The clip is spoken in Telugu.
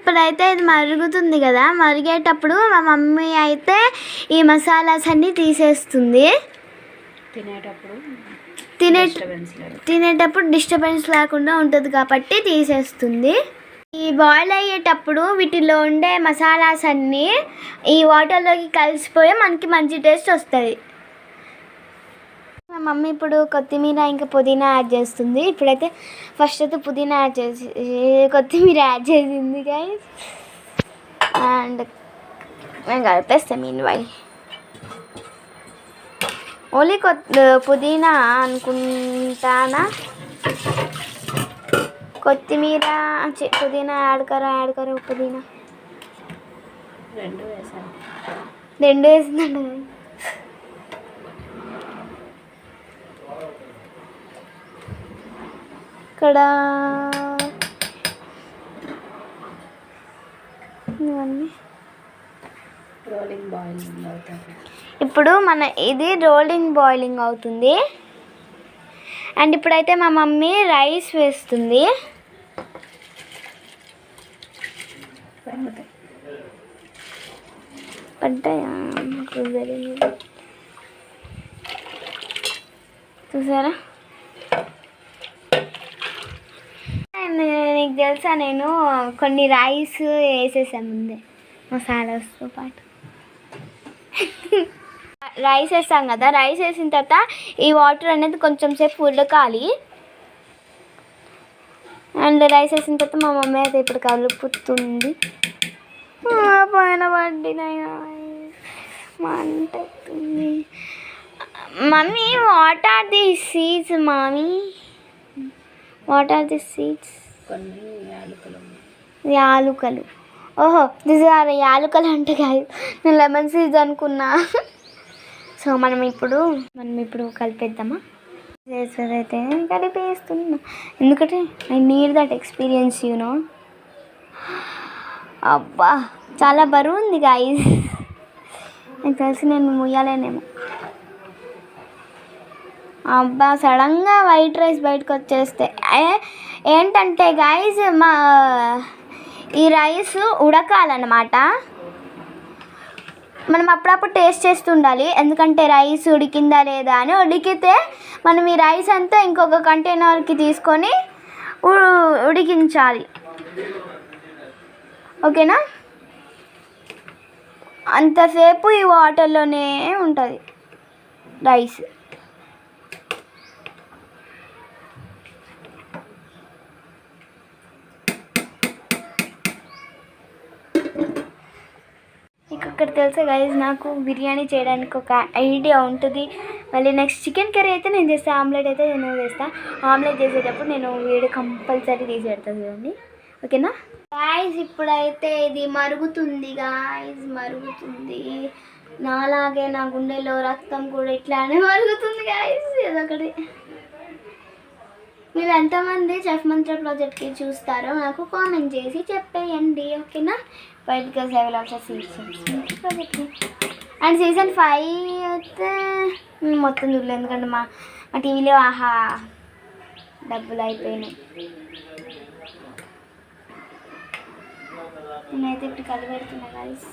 ఇప్పుడైతే ఇది మరుగుతుంది కదా, మరిగేటప్పుడు మా మమ్మీ అయితే ఈ మసాలాస్ అన్నీ తీసేస్తుంది. తినేటప్పుడు డిస్టర్బెన్స్ లేకుండా ఉంటుంది కాబట్టి తీసేస్తుంది. ఈ బాయిల్ అయ్యేటప్పుడు వీటిలో ఉండే మసాలాస్ అన్నీ ఈ వాటర్లోకి కలిసిపోయి మనకి మంచి టేస్ట్ వస్తుంది. మా మమ్మీ ఇప్పుడు కొత్తిమీర ఇంకా పుదీనా యాడ్ చేస్తుంది. ఇప్పుడైతే ఫస్ట్ అయితే పుదీనా యాడ్ చేసి కొత్తిమీర యాడ్ చేసింది గైస్. అండ్ నేను కలిపేస్తాను మీన్వైల్. ఓన్లీ పుదీనా అనుకుంటానా, కొత్తిమీర పుదీనా యాడ్ కరో పుదీనా రెండు వేసిందండి. ఇక్కడ ఇప్పుడు ఇది రోలింగ్ బాయిలింగ్ అవుతుంది. అండ్ ఇప్పుడైతే మా మమ్మీ రైస్ వేస్తుంది. పడ్డాయా చూసారా? నీకు తెలుసా, నేను కొన్ని రైస్ వేసేసాను ముందే మసాలాస్తో పాటు. రైస్ వేస్తాం కదా, రైస్ వేసిన తర్వాత ఈ వాటర్ అనేది కొంచెం సేపు ఉడకాలి. అండ్ రైస్ వేసిన తర్వాత మా మమ్మీ అయితే ఇప్పుడు కలుపుతుంది. పైన పడినాయి మంటుంది. Mummy what are the seeds? Mummy what are the seeds? యాలుకలు. ఓహో దిస్ ఆర్ యాలుకలు అంటే కాదు, నేను లెమన్ సీడ్స్ అనుకున్నా. సో మనం ఇప్పుడు కలిపేద్దామా? అయితే కలిపేస్తున్నా, ఎందుకంటే I need that experience you know. అబ్బా చాలా బరువు ఉంది గైస్, నాకు తెలిసి నేను ముయ్యాలేనేమో. అబ్బా సడన్గా వైట్ రైస్ బయటకు వచ్చేస్తే ఏంటంటే గైస్, ఈ రైస్ ఉడకాలన్నమాట. మనం అప్పుడప్పుడు టేస్ట్ చేస్తుండాలి, ఎందుకంటే రైస్ ఉడికిందా లేదా అని. ఉడికితే మనం ఈ రైస్ అంతా ఇంకొక కంటైనర్కి తీసుకొని ఉడికించాలి, ఓకేనా? అంతసేపు ఈ వాటర్లోనే ఉంటుంది రైస్. ఇక్కడ తెలుసా గైస్, నాకు బిర్యానీ చేయడానికి ఒక ఐడియా ఉంటుంది. మళ్ళీ నెక్స్ట్ చికెన్ కర్రీ అయితే నేను చేస్తాను, ఆమ్లెట్ అయితే నేను చేస్తాను. ఆమ్లెట్ చేసేటప్పుడు నేను వీడియో కంపల్సరీ తీసి పెడతాను చూడండి, ఓకేనా గాయస్? ఇప్పుడైతే ఇది మరుగుతుంది గాయస్, మరుగుతుంది. నాలాగే నా గుండెలో రక్తం కూడా ఇట్లానే మరుగుతుంది గాయస్. ఇదొకటి. మీరు ఎంతమంది చెఫ్ మంత్ర ప్రాజెక్ట్కి చూస్తారో నాకు కామెంట్ చేసి చెప్పేయండి, ఓకేనా? Because I will also see ప్రాజెక్ట్ని. అండ్ సీజన్ 5 అయితే మొత్తం చూడలేదు, ఎందుకంటే మా టీవీలో ఆహా డబ్బులు అయిపోయినాయి. నేనైతే ఇప్పుడు కలిపెడుతున్నా గైస్.